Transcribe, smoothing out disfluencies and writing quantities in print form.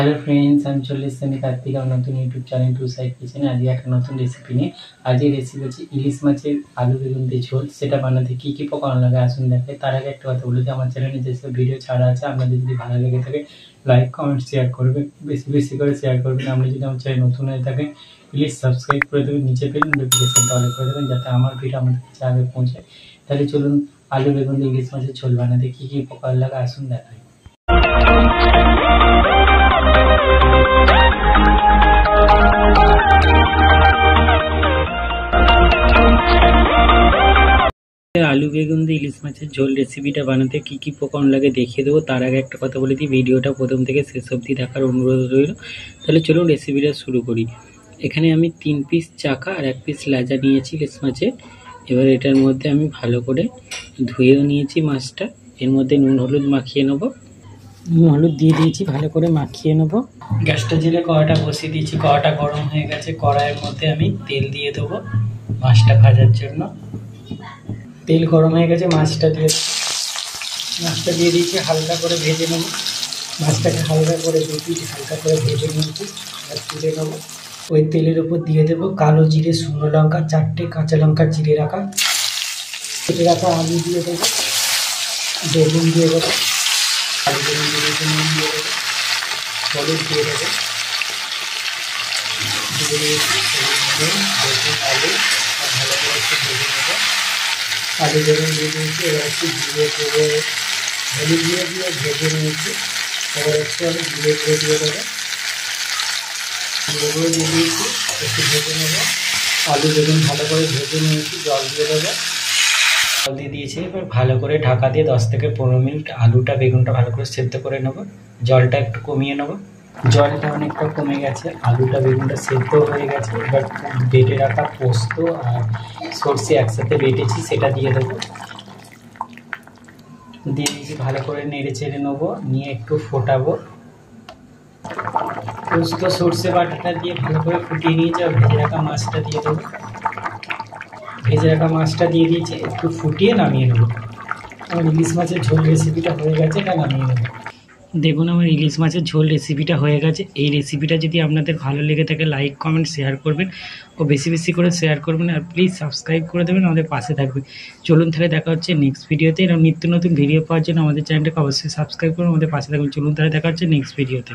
Hello friends, আমি চলে এসেছি আমি কার্তিক আমার নতুন ইউটিউব চ্যানেল টু সাইড কিচেনে। আজকে একটা নতুন রেসিপি নিয়ে। আজকের রেসিপি হচ্ছে ইলিশ মাছের আলু বেগুন দিয়ে ঝোল। সেটা বানাতে কী কী উপকরণ লাগে আসুন দেখাই। তার আগে একটা কথা বলে দিই, আমার চ্যানেলে যেসব ভিডিও ছাড়া আছে আপনাদের যদি ভালো লেগে থাকে লাইক কমেন্ট শেয়ার করবেন, বেশি বেশি করে শেয়ার করবেন। আপনি যদি আমার চ্যানেল নতুন হয়ে থাকেন প্লিজ সাবস্ক্রাইব করে দেবেন, নিচে পেলে নোটিফিকেশনটা অন করে দেবেন যাতে আমার ভিডিও আমাদের কাছে আগে পৌঁছায়। তাহলে চলুন আলু বেগুন দিয়ে ইলিশ মাছের ঝোল বানাতে কী কী উপকরণ লাগে আসুন দেখাই। আলু বেগুন দিয়ে ইলিশ মাছের ঝোল রেসিপিটা বানাতে কী কী উপকরণ লাগে দেখিয়ে দেবো। তার আগে একটা কথা বলে দিই, ভিডিওটা প্রথম থেকে শেষ অবধি দেখার অনুরোধ রইল। তাহলে চলুন রেসিপিটা শুরু করি। এখানে আমি 3 পিস চাকা আর 1 পিস লেজা নিয়েছি ইলিশ মাছের। এবার এটার মধ্যে আমি ভালো করে ধুয়েও নিয়েছি মাছটা। এর মধ্যে নুন হলুদ মাখিয়ে নেবো। নুন হলুদ দিয়ে দিয়েছি, ভালো করে মাখিয়ে নেবো। গ্যাসটা জেলে কড়াটা বসিয়ে দিয়েছি, কড়াটা গরম হয়ে গেছে। কড়াইয়ের মধ্যে আমি তেল দিয়ে দেবো মাছটা ভাজার জন্য। তেল গরম হয়ে গেছে, মাছটা দিয়ে দিয়েছি, হালকা করে ভেজে নেব। মাছটাকে হালকা করে 2 পিস হালকা করে ভেজে নিয়েছি আর তুলে নেবো। ওই তেলের ওপর দিয়ে দেবো কালো জিরে, শুকনো লঙ্কা, 4টে কাঁচা লঙ্কা চিড়ে রাখা, কেটে রাখা আলু দিয়ে দেবো, বেগুন দিয়ে দেবো, আলু বেগুন দিয়ে দেবো, নুন দিয়ে দেবো, হলুদ দিয়ে দেবো, বেগুন আলু আর ভালো করে একটু ভেজে নেবো। আলু বেগুন দিয়ে দিয়েছি, এবার একটু জিরে গুঁড়ো হলুদ দিয়ে ভেজে নিয়েছি। এবার একটু আমি জিরে গুঁড়ো দিয়ে দেবো, জিরে গুঁড়ো দিয়ে দিয়েছি, একটু ভেজে নেবো। আলু বেগুন ভালো করে ভেজে নিয়েছি, জল দিয়ে দেবো, জল দিয়ে দিয়েছি। এবার ভালো করে ঢাকা দিয়ে 10 থেকে 15 মিনিট আলুটা বেগুনটা ভালো করে সেদ্ধ করে নেবো। জলটা একটু কমিয়ে নেবো। জলটা অনেকটা কমে গেছে, আলুটা বেগুনটা সেদ্ধ হয়ে গেছে। এবার বেটে রাখা পোস্ত আর সর্ষে একসাথে বেটেছি সেটা দিয়ে দেবো। দিয়ে দিয়েছি, ভালো করে নেড়ে চেড়ে নেবো, নিয়ে একটু ফোটাবো। পোস্ত সর্ষে বাটাটা দিয়ে ভালো করে ফুটিয়ে নিয়েছি। আর ভেজে রাখা মাছটা দিয়ে দেবো। ভেজে রাখা মাছটা দিয়ে দিয়েছি, একটু ফুটিয়ে নামিয়ে নেবো। আমার ইলিশ মাছের ঝোল রেসিপিটা হয়ে গেছে, এটা নামিয়ে নেবো। দেখুন আমার ইলিশ মাছের ঝোল রেসিপিটা হয়ে গেছে। এই রেসিপিটা যদি আপনাদের ভালো লেগে থাকে লাইক কমেন্ট শেয়ার করবেন ও বেশি বেশি করে শেয়ার করবেন। আর প্লিজ সাবস্ক্রাইব করে দেবেন, আমাদের পাশে থাকবেন। চলুন তাহলে দেখা হচ্ছে নেক্সট ভিডিওতে। এরকম নিত্য নতুন ভিডিও পাওয়ার জন্য আমাদের চ্যানেলটাকে অবশ্যই সাবস্ক্রাইব করুন, আমাদের পাশে থাকবেন। চলুন তাহলে দেখা হচ্ছে নেক্সট ভিডিওতে।